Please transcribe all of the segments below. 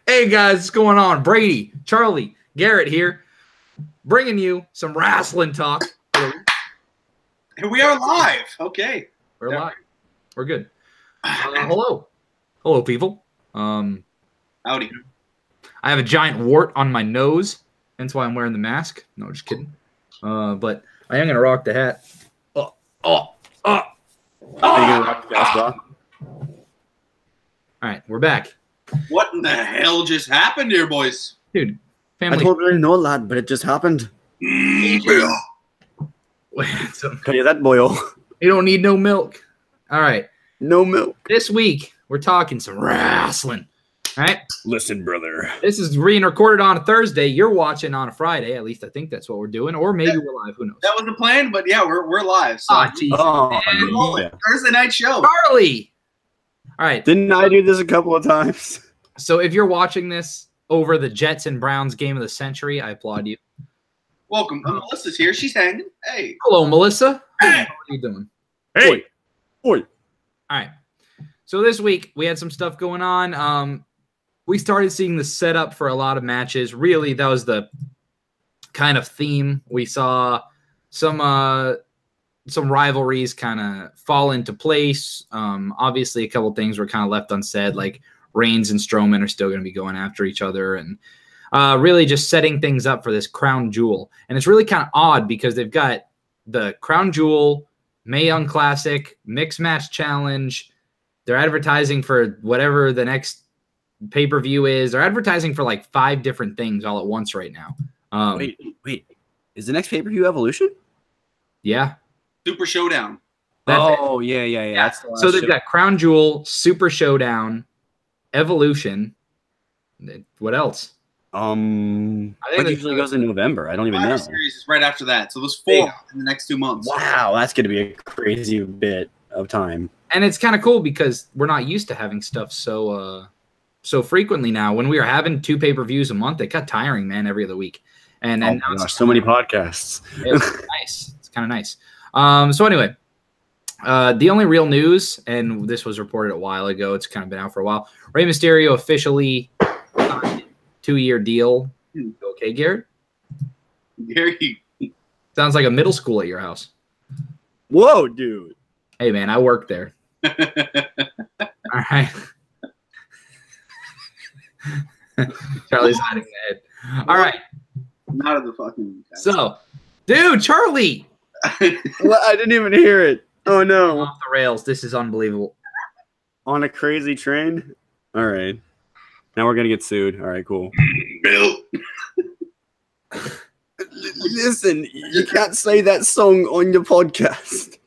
Hey guys, what's going on? Brady, Charlie, Garrett here, bringing you some wrestling talk. And we are live. Okay. We're live. We're good. Hello, people. Howdy. I have a giant wart on my nose, hence why I'm wearing the mask. No, just kidding. But I am gonna rock the hat. Are you gonna rock the gas block? All right, we're back. What in the hell just happened here, boys? Dude, family. I don't really know that, but it just happened. Yeah. Tell you that, boyo. You don't need no milk. All right. No milk. This week, we're talking some wrestling. All right? Listen, brother. This is being recorded on a Thursday. You're watching on a Friday. At least I think that's what we're doing. Or maybe we're live. Who knows? That wasn't planned, but yeah, we're live. So. Yeah. Thursday night show. Charlie! All right. Didn't I do this a couple of times? So if you're watching this over the Jets and Browns game of the century, I applaud you. Welcome. Melissa's here. She's hanging. Hey. Hello, Melissa. Hey. How are you doing? Hey. Oi. All right. So this week, we had some stuff going on. We started seeing the setup for a lot of matches. Really, that was the kind of theme. We saw some rivalries kind of fall into place. Obviously, a couple things were kind of left unsaid, like Reigns and Strowman are still going to be going after each other, and really just setting things up for this Crown Jewel. And it's really kind of odd because they've got the Crown Jewel, Mae Young Classic, Mixed Match Challenge. They're advertising for whatever the next pay-per-view is. They're advertising for like 5 different things all at once right now. Wait. Is the next pay-per-view Evolution? Yeah. Super Showdown. Yeah. That's the last So they've show. got Crown Jewel, Super Showdown, Evolution. What else? I think that it usually goes in November. I don't even know. Survivor Series is right after that. So there's 4 in the next 2 months. Wow, that's going to be a crazy bit of time. And it's kind of cool because we're not used to having stuff so frequently now. When we were having 2 pay-per-views a month, it got tiring, man, every other week. And now gosh, so many podcasts. It's nice. It's kind of nice. So anyway, the only real news, and this was reported a while ago, it's kind of been out for a while. Rey Mysterio officially signed a 2-year deal. Okay, Garrett? Gary. Sounds like a middle school at your house. Whoa, dude. Hey, man, I work there. All right. Charlie's hiding the head. All right. Not of the fucking. So, dude, Charlie. Well, I didn't even hear it. Oh, no. Off the rails. This is unbelievable. On a crazy train? All right. Now we're going to get sued. All right, cool. Bill. Listen, you can't say that song on your podcast.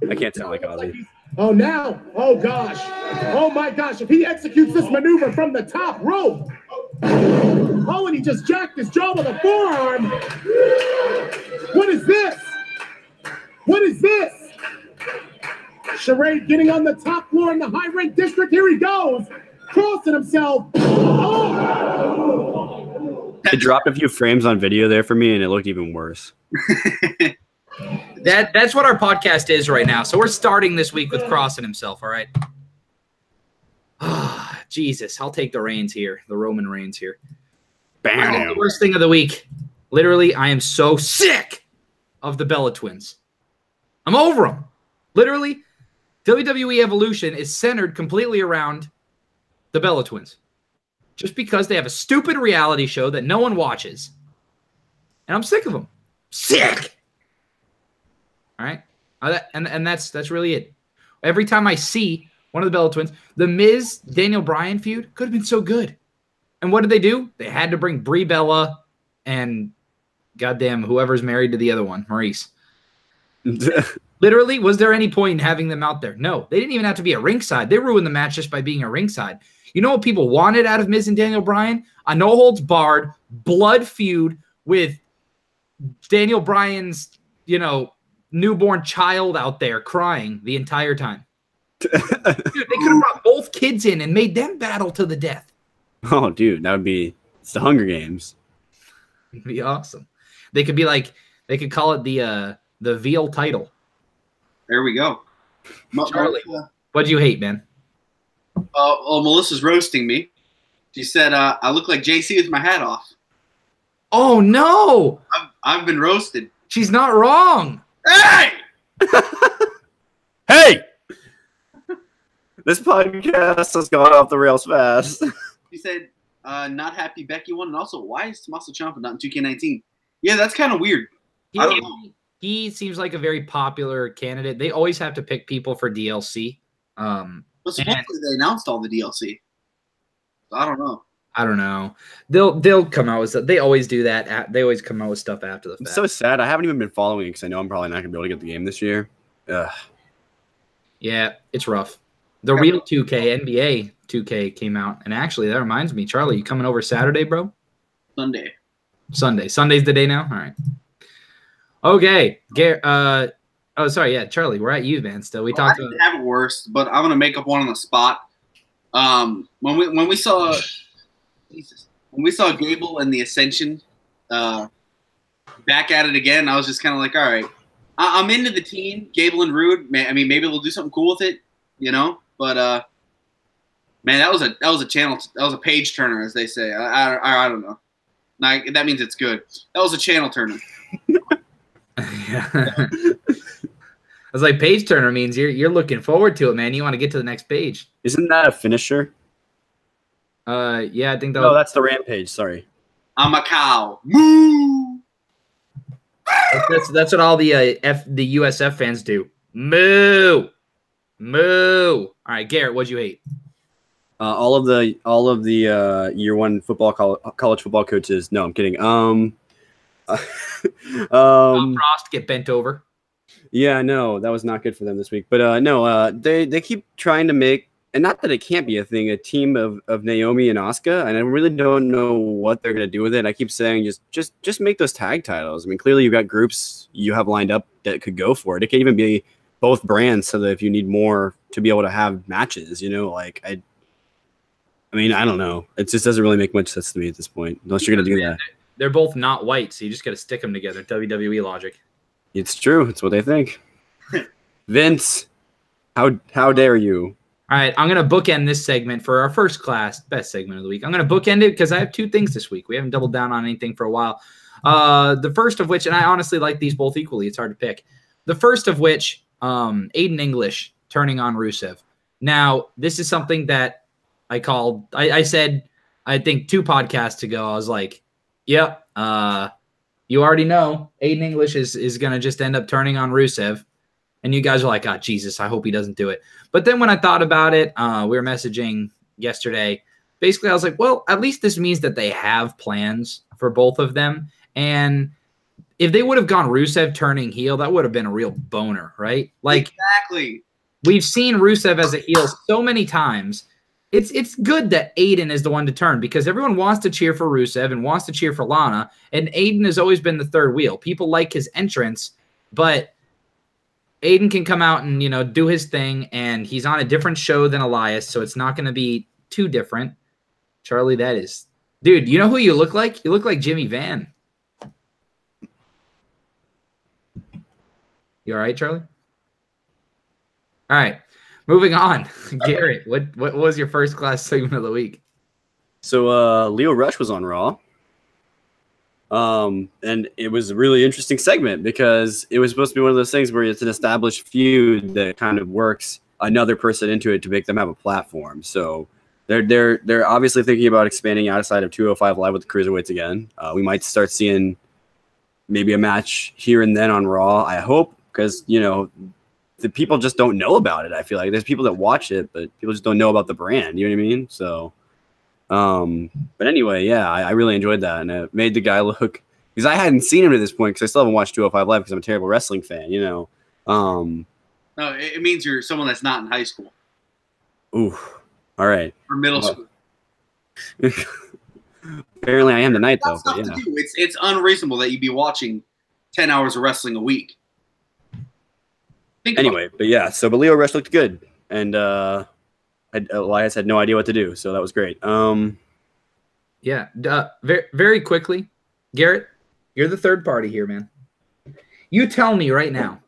I can't sound like Ozzy. Oh, now. Oh, gosh. Oh, my gosh. If he executes this maneuver from the top rope. Oh, and he just jacked his jaw with a forearm. What is this? What is this? Charade getting on the top floor in the high rank district. Here he goes. Crossing himself. Oh! It dropped a few frames on video there for me, and it looked even worse. That's what our podcast is right now. So we're starting this week with crossing himself, all right? Jesus, I'll take the reins here, the Roman reigns here. Bam. The worst thing of the week. Literally, I am so sick of the Bella Twins. I'm over them. Literally, WWE Evolution is centered completely around the Bella Twins. Just because they have a stupid reality show that no one watches. And I'm sick of them. Sick! All right? And that's really it. Every time I see one of the Bella Twins, the Miz Daniel Bryan feud could have been so good. And what did they do? They had to bring Brie Bella and goddamn whoever's married to the other one, Maurice. Literally, was there any point in having them out there? No. They didn't even have to be at ringside. They ruined the match just by being at ringside. You know what people wanted out of Miz and Daniel Bryan? A no-holds-barred blood feud with Daniel Bryan's, newborn child out there crying the entire time. Dude, they could have brought both kids in and made them battle to the death. Oh, dude, it's the Hunger Games. It'd be awesome. They could call it the veal title. There we go. Charlie, what'd you hate, man? Well, Melissa's roasting me. She said, "I look like JC with my hat off." Oh no! I've been roasted. She's not wrong. Hey! Hey! This podcast has gone off the rails fast. She said, "Not happy Becky won," and also, why is Tommaso Ciampa not in 2K19? Yeah, that's kind of weird. I don't know. He seems like a very popular candidate. They always have to pick people for DLC. But supposedly they announced all the DLC. So I don't know. I don't know. They'll come out with stuff. They always do that. They always come out with stuff after the fact. It's so sad. I haven't even been following it because I know I'm probably not going to be able to get the game this year. Ugh. Yeah, it's rough. The real 2K, NBA 2K came out. And actually, that reminds me, Charlie, you coming over Saturday, bro? Sunday. Sunday's the day now? All right. Okay. Oh, sorry. Yeah, Charlie, we're at you, man. Still, we talked about. I didn't have it worse, but I'm gonna make up one on the spot. When we saw Gable and the Ascension back at it again, I was just kind of like, all right, I'm into the team, Gable and Rude. I mean, maybe they'll do something cool with it, you know. But man, that was a page turner, as they say. I don't know. Like, that means it's good. That was a channel turner. Yeah. I was like, page turner means you're looking forward to it, man. You want to get to the next page. Isn't that a finisher? Yeah, I think that. No, that's the rampage. Sorry. I'm a cow. Moo. That's what all the USF fans do. Moo, moo. All right, Garrett, what'd you hate? All of the year one football college football coaches. No, I'm kidding. Frost get bent over. Yeah, no, that was not good for them this week. But no, they keep trying to make, and not that it can't be a thing, a team of Naomi and Asuka, and I really don't know what they're gonna do with it. I keep saying just make those tag titles. I mean, clearly you've got groups you have lined up that could go for it. It could even be both brands, so that if you need more to be able to have matches, you know, like I mean, I don't know. It just doesn't really make much sense to me at this point, unless you're gonna do that. They're both not white, so you just got to stick them together. WWE logic. It's true. It's what they think. Vince, how dare you? All right, I'm going to bookend this segment for our first class, best segment of the week. I'm going to bookend it because I have two things this week. We haven't doubled down on anything for a while. The first of which, and I honestly like these both equally. It's hard to pick. The first of which, Aiden English turning on Rusev. Now, this is something that I called. I said, I think 2 podcasts ago, I was like, yep, you already know Aiden English is going to just end up turning on Rusev. And you guys are like, oh, Jesus, I hope he doesn't do it. But then when I thought about it, we were messaging yesterday. Basically, I was like, well, at least this means that they have plans for both of them. And if they would have gone Rusev turning heel, that would have been a real boner, right? Like, exactly. We've seen Rusev as a heel so many times. It's good that Aiden is the one to turn because everyone wants to cheer for Rusev and wants to cheer for Lana. And Aiden has always been the third wheel. People like his entrance, but Aiden can come out and, you know, do his thing, and he's on a different show than Elias, so it's not going to be too different. Charlie, that is... Dude, you know who you look like? You look like Jimmy Van. You all right, Charlie? All right. Moving on. Garrett, what was your first class segment of the week? So Leo Rush was on Raw. And it was a really interesting segment because it was supposed to be one of those things where it's an established feud that kind of works another person into it to make them have a platform. So they're obviously thinking about expanding outside of 205 Live with the Cruiserweights again. We might start seeing maybe a match here and then on Raw, I hope, because, you know, the people just don't know about it. I feel like there's people that watch it, but people just don't know about the brand. You know what I mean? So, but anyway, yeah, I really enjoyed that, and it made the guy look, because I hadn't seen him at this point because I still haven't watched 205 Live because I'm a terrible wrestling fan, you know. No, it means you're someone that's not in high school. Ooh, all right. Or middle school. Apparently, I am tonight though. But, yeah. It's unreasonable that you'd be watching 10 hours of wrestling a week. Anyway, but Leo Rush looked good, and Elias had no idea what to do, so that was great. Yeah, very, very quickly, Garrett, you're the third party here, man. You tell me right now,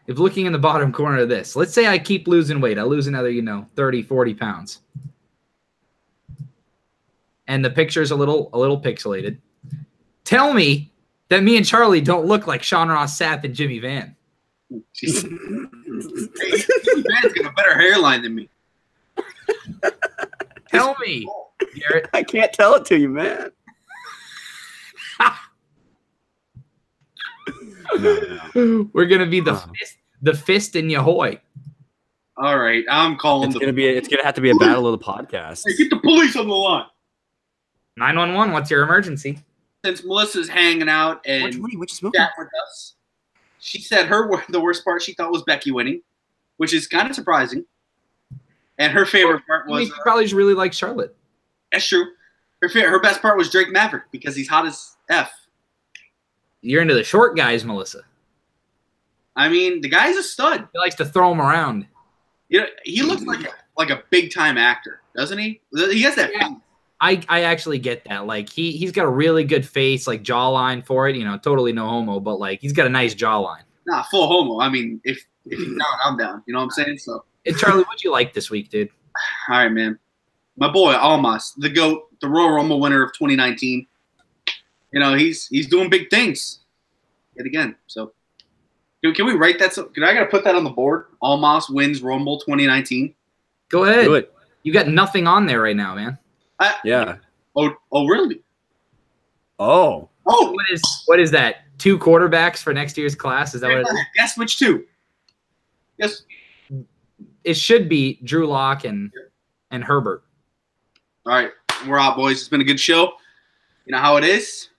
if looking in the bottom corner of this, let's say I keep losing weight, I lose another, 30, 40 pounds. and the picture's a little pixelated. Tell me that me and Charlie don't look like Sean Ross Sapp and Jimmy Van. Jimmy Van's got a better hairline than me. Tell me, Garrett. I can't tell it to you, man. No. We're gonna be the fist in Yahoy. All right, I'm calling. It's gonna have to be a battle of the podcast. Hey, get the police on the line. 911. What's your emergency? Since Melissa's hanging out and what you smoking? chat with us, she said the worst part she thought was Becky winning, which is kind of surprising. And her favorite part was she probably just really likes Charlotte. That's true. Her best part was Drake Maverick because he's hot as F. You're into the short guys, Melissa. I mean, the guy's a stud. He likes to throw them around. You know, he looks like a big time actor, doesn't he? He has that face. I actually get that. Like he's got a really good face, like jawline for it. You know, totally no homo, but like he's got a nice jawline. Nah, full homo. I mean, if he's down, I'm down. You know what I'm saying? So. Hey, Charlie, what'd you like this week, dude? All right, man. My boy Almas, the GOAT, the Royal Rumble winner of 2019. You know, he's doing big things yet again. So, can we write that? Can I gotta put that on the board? Almas wins Rumble 2019. Go ahead. Do it. You got nothing on there right now, man. Yeah. Oh, really? Oh. What is that? 2 quarterbacks for next year's class? Is that what it is? Guess which 2? Yes. It should be Drew Lock and Herbert. All right, we're out, boys. It's been a good show. You know how it is.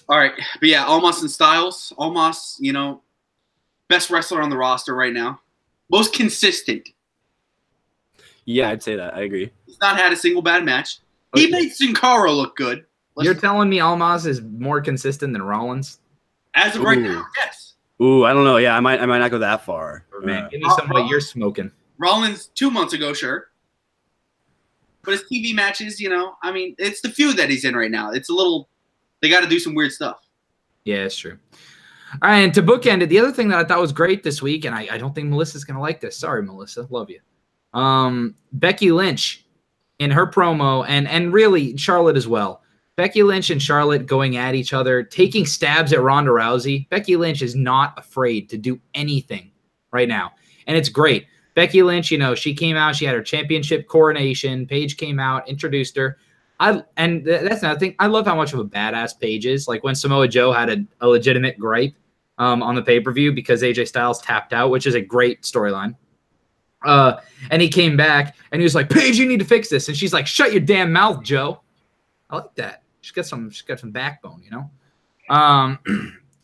All right, but yeah, Almas and Styles. Almas, you know, best wrestler on the roster right now. Most consistent. Yeah, I'd say that. I agree. He's not had a single bad match. He made Sin Cara look good. You're telling me Almas is more consistent than Rollins? As of right now, yes. Ooh, I don't know. Yeah, I might not go that far. Man, give me some of what you're smoking. Rollins 2 months ago, sure. But his TV matches, you know, I mean, it's the feud that he's in right now. It's a little, they got to do some weird stuff. Yeah, it's true. All right, and to bookend it, the other thing that I thought was great this week, and I don't think Melissa's going to like this. Sorry, Melissa. Love you. Becky Lynch in her promo, and really Charlotte as well. Becky Lynch and Charlotte going at each other, taking stabs at Ronda Rousey. Becky Lynch is not afraid to do anything right now, and it's great. Becky Lynch, you know, she came out, she had her championship coronation. Paige came out, introduced her. That's another thing. I love how much of a badass Paige is. Like when Samoa Joe had a legitimate gripe on the pay-per-view because AJ Styles tapped out, which is a great storyline. And he came back and he was like, Paige, you need to fix this. And she's like, shut your damn mouth, Joe. I like that. She's got some backbone, you know?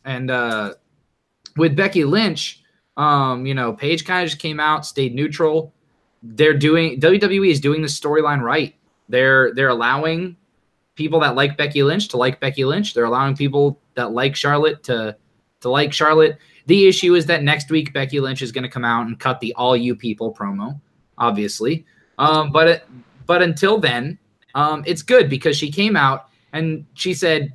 And with Becky Lynch, you know, Paige kind of just came out, stayed neutral. WWE is doing this storyline right. They're allowing people that like Becky Lynch to like Becky Lynch. They're allowing people that like Charlotte to like Charlotte. The issue is that next week Becky Lynch is going to come out and cut the all you people promo, obviously. But until then, it's good because she came out and she said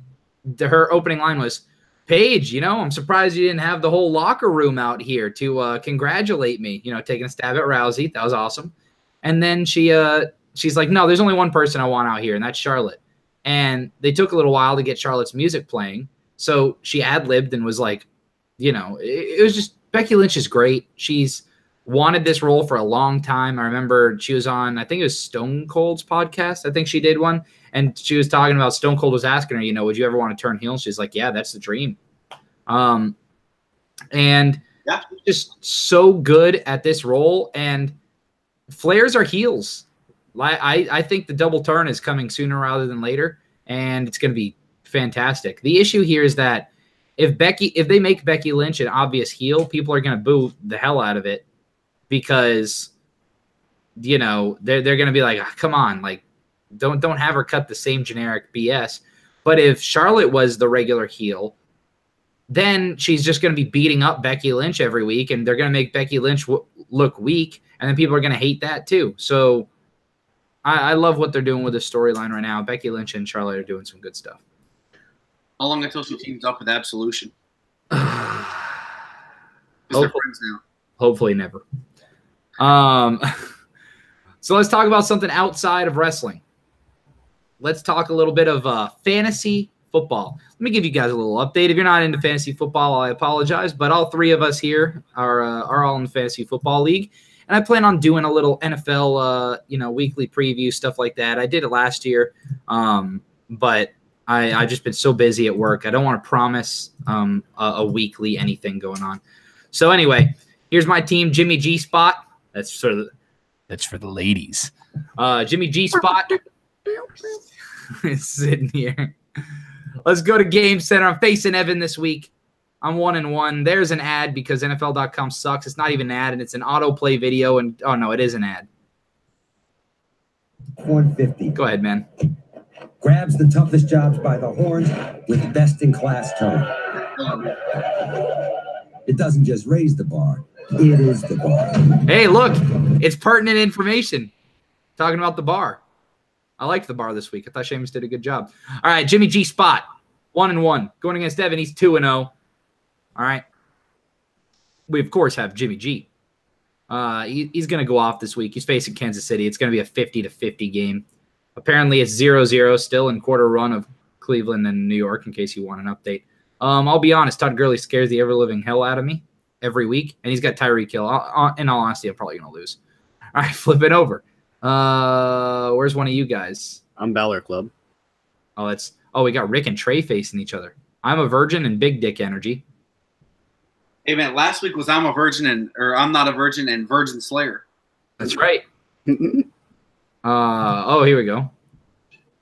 her opening line was, Paige, you know, I'm surprised you didn't have the whole locker room out here to congratulate me, you know, taking a stab at Rousey. That was awesome. And then she's like, no, there's only one person I want out here, and that's Charlotte. And they took a little while to get Charlotte's music playing. So she ad-libbed and was like, you know, it was just, Becky Lynch is great. She's wanted this role for a long time. I remember she was on, I think it was Stone Cold's podcast. I think she did one. And she was talking about, Stone Cold was asking her, you know, would you ever want to turn heel? She's like, yeah, that's the dream. And yeah, just so good at this role. And Flair's are heels. I think the double turn is coming sooner rather than later, and it's going to be fantastic. The issue here is that if they make Becky Lynch an obvious heel, people are going to boo the hell out of it because, you know, they're going to be like, oh, come on, like, don't have her cut the same generic BS. But if Charlotte was the regular heel, then she's just going to be beating up Becky Lynch every week, and they're going to make Becky Lynch look weak, and then people are going to hate that too. So I love what they're doing with the storyline right now. Becky Lynch and Charlotte are doing some good stuff. How long until she teams up with Absolution? Because they're friends now. Hopefully never. So let's talk about something outside of wrestling. let's talk a little bit of fantasy football. Let me give you guys a little update. If you're not into fantasy football, I apologize, but all three of us here are all in the fantasy football league, and I plan on doing a little NFL, weekly preview, stuff like that. I did it last year, but I've just been so busy at work. I don't want to promise a weekly anything going on. So anyway, here's my team, Jimmy G Spot. That's for the ladies. Jimmy G Spot is sitting here. Let's go to Game Center. I'm facing Evan this week. I'm 1-1. There's an ad because NFL.com sucks. It's not even an ad, and it's an autoplay video. And oh no, it is an ad. 150. Go ahead, man. Grabs the toughest jobs by the horns with best-in-class tone. It doesn't just raise the bar. It is the bar. Hey, look. It's pertinent information. Talking about the bar. I liked the bar this week. I thought Seamus did a good job. All right, Jimmy G Spot. 1-1. Going against Evan, he's 2-0. All right. We, of course, have Jimmy G. He's going to go off this week. He's facing Kansas City. It's going to be a 50-50 game. Apparently, it's 0-0 still in quarter run of Cleveland and New York, in case you want an update. I'll be honest. Todd Gurley scares the ever-living hell out of me every week, and he's got Tyreek Hill. In all honesty, I'm probably going to lose. All right, flip it over. Where's one of you guys? I'm Balor Club. We got Rick and Trey facing each other. I'm a virgin and big dick energy. Hey man, last week was I'm a virgin I'm not a virgin and Virgin Slayer. That's right. Here we go.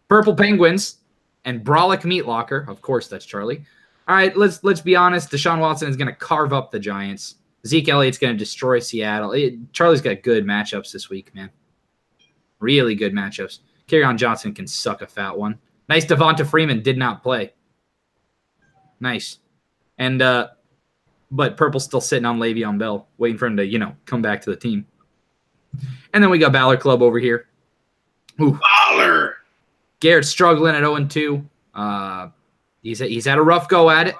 Purple Penguins and Brolic Meat Locker. Of course, that's Charlie. All right, let's be honest. Deshaun Watson is going to carve up the Giants. Zeke Elliott's going to destroy Seattle. Charlie's got good matchups this week, man. Really good matchups. Kerryon Johnson can suck a fat one. Nice Devonta Freeman did not play. Nice. And but Purple's still sitting on Le'Veon Bell, waiting for him to, come back to the team. And then we got Balor Club over here. Ooh. Baller. Garrett's struggling at 0-2. He's had a rough go at it.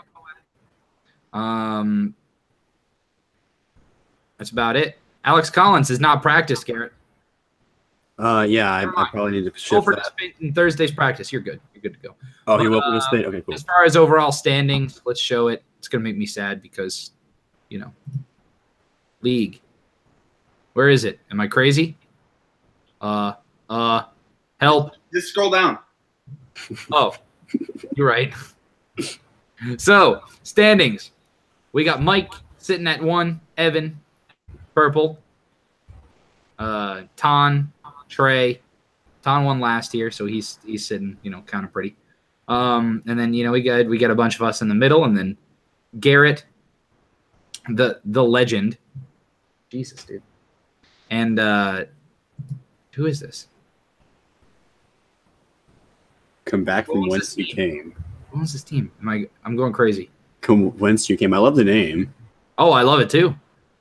That's about it. Alex Collins has not practiced, Garrett. I probably need to shift that. In Thursday's practice, you're good. You're good to go. Oh, he will participate? Okay, cool. As far as overall standings, let's show it. It's going to make me sad because, league. Where is it? Am I crazy? Help. Just scroll down. Oh, you're right. So, standings. We got Mike sitting at 1, Evan, Purple, Ton, Trey. Ton won last year, so he's sitting, kind of pretty. And then, we got a bunch of us in the middle, and then Garrett, the legend. Jesus, dude. And who is this? Come back from whence you came. What was this team? I'm going crazy. Come whence you came. I love the name. Oh, I love it too.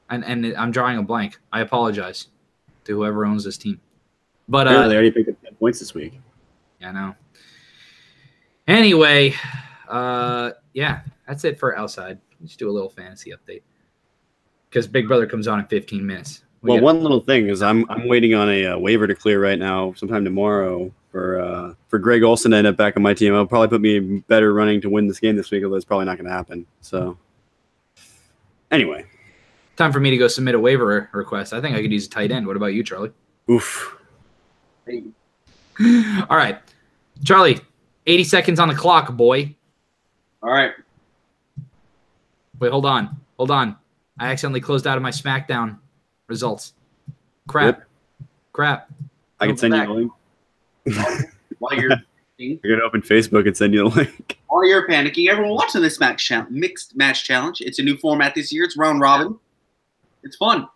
And I'm drawing a blank. I apologize to whoever owns this team. But they already picked up 10 points this week. Yeah, I know. Anyway, that's it for outside. Let's do a little fantasy update because Big Brother comes on in 15 minutes. One little thing is I'm waiting on a waiver to clear right now, sometime tomorrow for Greg Olsen to end up back on my team. It'll probably put me in better running to win this game this week, although it's probably not going to happen. So, anyway, time for me to go submit a waiver request. I think I could use a tight end. What about you, Charlie? Oof. Hey. All right, Charlie. 80 seconds on the clock, boy. All right. Wait, hold on. I accidentally closed out of my SmackDown results. Crap. I can send you the link. While you're going to open Facebook and send you the link. While you're panicking, everyone watching this mixed match challenge. It's a new format this year. It's round robin. It's fun.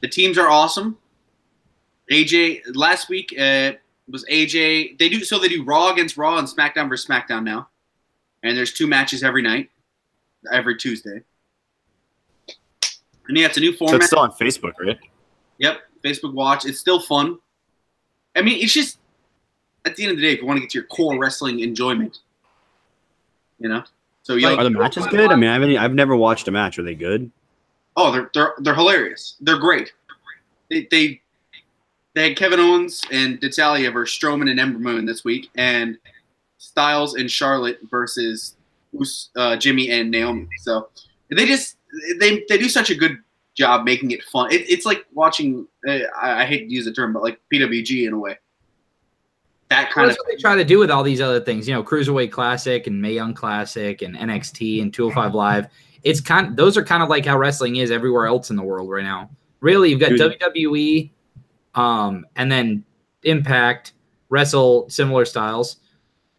The teams are awesome. AJ last week was AJ. They do Raw against Raw and SmackDown versus SmackDown now, and there's 2 matches every night, every Tuesday. And it's a new format. So it's still on Facebook, right? Yep, Facebook Watch. It's still fun. I mean, it's just at the end of the day, if you want to get to your core wrestling enjoyment, So are the matches good? I mean, I've never watched a match. Are they good? Oh, they're hilarious. They're great. They they had Kevin Owens and Natalya versus Strowman and Ember Moon this week, and Styles and Charlotte versus Jimmy and Naomi. So they do such a good job making it fun. It's like watching. I hate to use the term, but like PWG in a way. That kind that's what they try to do with all these other things. You know, Cruiserweight Classic and Mae Young Classic and NXT and 205 Live. Those are kind of like how wrestling is everywhere else in the world right now. Really, you've got WWE, and then Impact wrestle similar styles,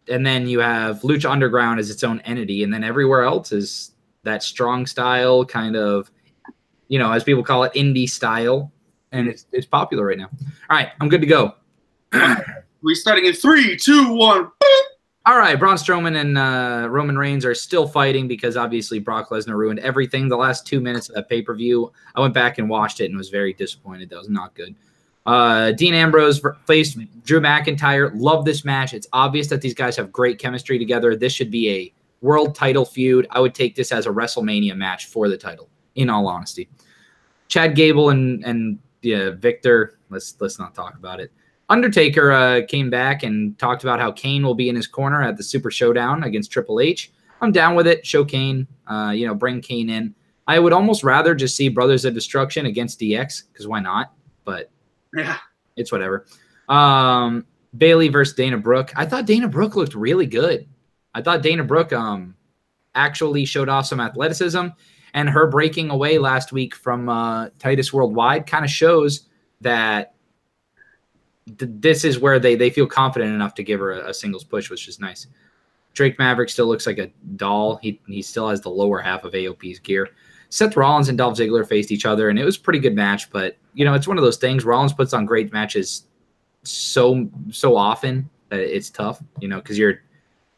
and then you have Lucha Underground as its own entity, and then everywhere else is that strong style kind of, you know, as people call it, indie style, and it's popular right now. All right, I'm good to go. We're starting in 3, 2, 1. All right, Braun Strowman and Roman Reigns are still fighting because obviously Brock Lesnar ruined everything. The last 2 minutes of that pay-per-view, I went back and watched it and was very disappointed. That was not good. Dean Ambrose faced Drew McIntyre. Love this match. It's obvious that these guys have great chemistry together. This should be a world title feud. I would take this as a WrestleMania match for the title, in all honesty. Chad Gable and Victor, let's not talk about it. Undertaker came back and talked about how Kane will be in his corner at the Super Showdown against Triple H. I'm down with it. Show Kane, bring Kane in. I would almost rather just see Brothers of Destruction against DX, because why not? But yeah, it's whatever. Bayley versus Dana Brooke. I thought Dana Brooke looked really good. I thought Dana Brooke actually showed off some athleticism, and her breaking away last week from Titus Worldwide kind of shows that this is where they feel confident enough to give her a singles push, which is nice. Drake Maverick still looks like a doll. He still has the lower half of AOP's gear. Seth Rollins and Dolph Ziggler faced each other, and it was a pretty good match. But, you know, it's one of those things. Rollins puts on great matches so often that it's tough, you know, because you're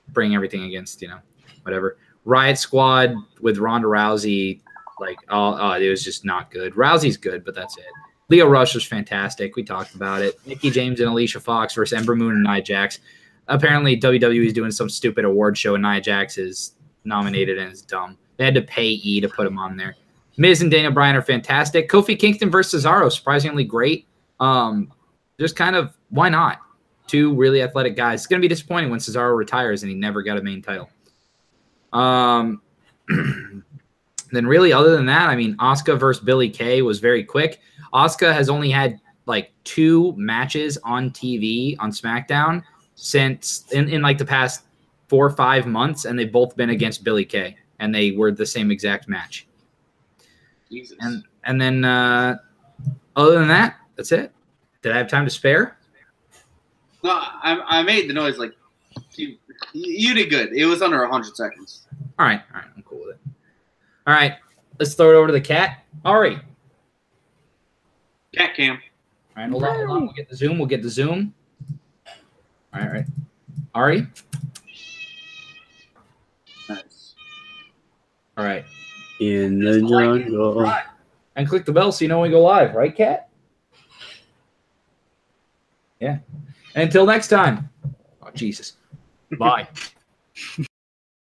bringing everything against, you know, whatever. Riot Squad with Ronda Rousey, it was just not good. Rousey's good, but that's it. Lio Rush was fantastic. We talked about it. Mickie James and Alicia Fox versus Ember Moon and Nia Jax. Apparently, WWE is doing some stupid award show, and Nia Jax is nominated and is dumb. They had to pay E to put him on there. Miz and Daniel Bryan are fantastic. Kofi Kingston versus Cesaro, surprisingly great. Just kind of, why not? Two really athletic guys. It's going to be disappointing when Cesaro retires and he never got a main title. Then really, other than that, I mean, Asuka versus Billie Kay was very quick. Asuka has only had like 2 matches on TV on SmackDown since in like the past 4 or 5 months, and they've both been against Billie Kay, and they were the same exact match. Jesus. And then other than that, that's it. Did I have time to spare? No, I made the noise like you did good. It was under 100 seconds. All right, I'm cool with it. All right, let's throw it over to the cat. Ari. Cat cam. All right, hold on. We'll get the zoom. All right. Ari. Nice. All right. In the jungle. And click the bell so you know when we go live, right, cat? Yeah. And until next time. Oh, Jesus. Bye.